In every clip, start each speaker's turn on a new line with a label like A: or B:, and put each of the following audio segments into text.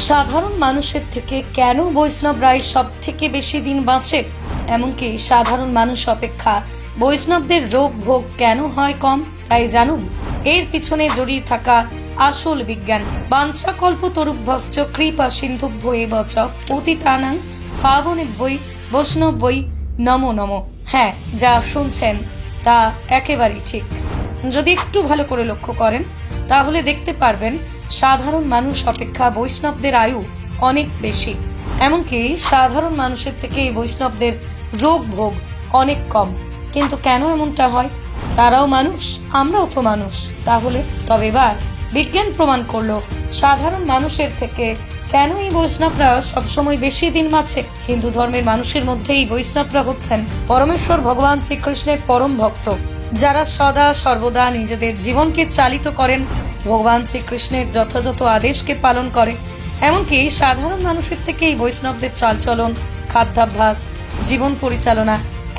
A: সাধারণ মানুষের থেকে কেন বৈষ্ণবরাই সব থেকে বেশি দিন বাঁচে? এমনকি সাধারণ মানুষ অপেক্ষা বৈষ্ণবদের রোগ ভোগ কেন হয় কম, তাই জানুন। এর পিছনে জড়িয়ে থাকা আসল বিজ্ঞান। বাঞ্ছাকল্পতরুভ্যশ্চ কৃপা সিন্ধুভ্য এব চ পতিতানাং পাবনেভ্যৈ বৈষ্ণবৈ নমো নমো। হ্যাঁ, যা শুনছেন তা একেবারেই ঠিক। যদি একটু ভালো করে লক্ষ্য করেন তাহলে দেখতে পারবেন সাধারণ মানুষ অপেক্ষা বৈষ্ণবদের আয়ু অনেক বেশি। এমনকি সাধারণ মানুষের থেকে এই বৈষ্ণবদের রোগ ভোগ অনেক কম। কিন্তু কেন এমনটা হয়? তারাও মানুষ, আমরাও তো মানুষ। তাহলে তবে এবার বিজ্ঞান প্রমাণ করলো সাধারণ মানুষের থেকে কেন এই বৈষ্ণবরা সবসময় বেশি দিন বাঁচে। হিন্দু ধর্মের মানুষের মধ্যে এই বৈষ্ণবরা হচ্ছেন পরমেশ্বর ভগবান শ্রীকৃষ্ণের পরম ভক্ত, যারা সদা সর্বদা নিজেদের জীবনকে চালিত করেন ভগবান শ্রীকৃষ্ণের যথাযথ আদেশকে পালন করে। এমনকি সাধারণ মানুষের থেকে এই বৈষ্ণবদের চালচলন, খাদ্যাভ্যাস, জীবন পরিচালনা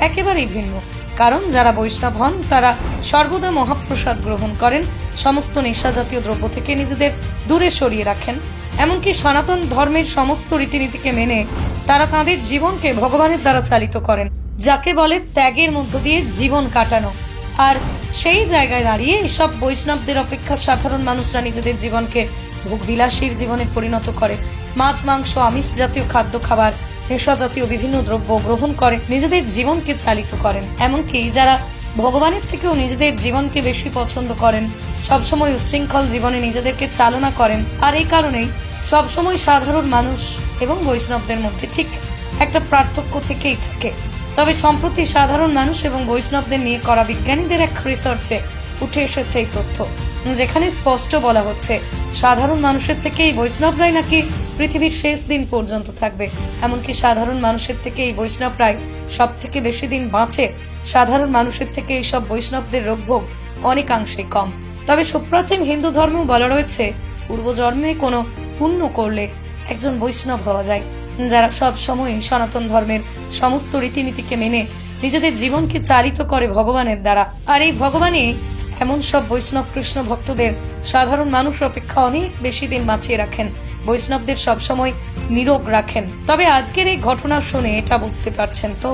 A: একেবারেই ভিন্ন। কারণ যারা বৈষ্ণব হন তারা সর্বদা মহাপ্রসাদ গ্রহণ করেন, সমস্ত নেশা জাতীয় দ্রব্য থেকে নিজেদের দূরে সরিয়ে রাখেন। এমনকি সনাতন ধর্মের সমস্ত রীতিনীতিকে মেনে তারা তাঁদের জীবনকে ভগবানের দ্বারা চালিত করেন, যাকে বলে ত্যাগের মধ্য দিয়ে জীবন কাটানো। আর সেই জায়গায় দাঁড়িয়ে এসব বৈষ্ণবদের অপেক্ষা সাধারণ মানুষরা নিজেদের জীবনকে ভোগবিলাসীর জীবনে পরিণত করে। মাছ, মাংস, আমিষ জাতীয় খাদ্য খাবার, নেশা জাতীয় বিভিন্ন দ্রব্য গ্রহণ করে নিজেদের জীবনকে চালিত করেন। এমনকি যারা ভগবানের থেকেও নিজেদের জীবনকে বেশি পছন্দ করেন, সবসময় উচ্ছৃঙ্খল জীবনে নিজেদেরকে চালনা করেন। আর এই কারণেই সবসময় সাধারণ মানুষ এবং বৈষ্ণবদের মধ্যে ঠিক একটা পার্থক্য থেকেই থাকে। তবে সম্প্রতি সাধারণ মানুষ এবং বৈষ্ণবদের নিয়ে করা বিজ্ঞানীদের এক রিসার্চে উঠে এসেছে এই তথ্য, যেখানে স্পষ্ট বলা হচ্ছে সাধারণ মানুষের থেকে এই বৈষ্ণবরাই নাকি পৃথিবীর শেষ দিন পর্যন্ত থাকবে। এমনকি সাধারণ মানুষের থেকে এই বৈষ্ণবরাই সব থেকে বেশি দিন বাঁচে। সাধারণ মানুষের থেকে এইসব বৈষ্ণবদের রোগভোগ অনেকাংশেই কম। তবে সুপ্রাচীন হিন্দু ধর্মেও বলা রয়েছে পূর্বজন্মে কোনো পুণ্য করলে একজন বৈষ্ণব হওয়া যায়, যারা সব সময় সনাতন ধর্মের সমস্ত রীতিনীতিকে মেনে নিজেদের জীবনকে চালিত করে ভগবানের দ্বারা। আর এই ভগবানই এমন সব বৈষ্ণব কৃষ্ণ ভক্তদের সাধারণ মানুষ অপেক্ষা অনেক বেশি দিন বাঁচিয়ে রাখেন, বৈষ্ণবদের সবসময় নিরোগ রাখেন। তবে আজকের এই ঘটনা শুনে এটা বুঝতে পারছেন তো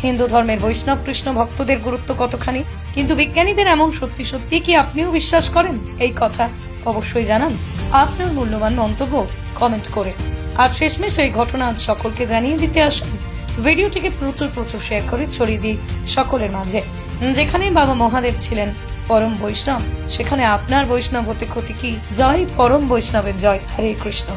A: হিন্দু ধর্মের বৈষ্ণব কৃষ্ণ ভক্তদের গুরুত্ব কতখানি। কিন্তু বিজ্ঞানীদের এমন সত্যি সত্যি কি আপনিও বিশ্বাস করেন? এই কথা অবশ্যই জানান আপনার মূল্যবান মন্তব্য কমেন্ট করে। আর শেষমেশ এই ঘটনা আজ সকলকে জানিয়ে দিতে আসুন। ভিডিওটিকে প্রচুর শেয়ার করে ছড়িয়ে দিই সকলের মাঝে। যেখানে বাবা মহাদেব ছিলেন পরম বৈষ্ণব, সেখানে আপনার বৈষ্ণব হতে ক্ষতি কি? জয় পরম বৈষ্ণবের জয়। হরে কৃষ্ণ।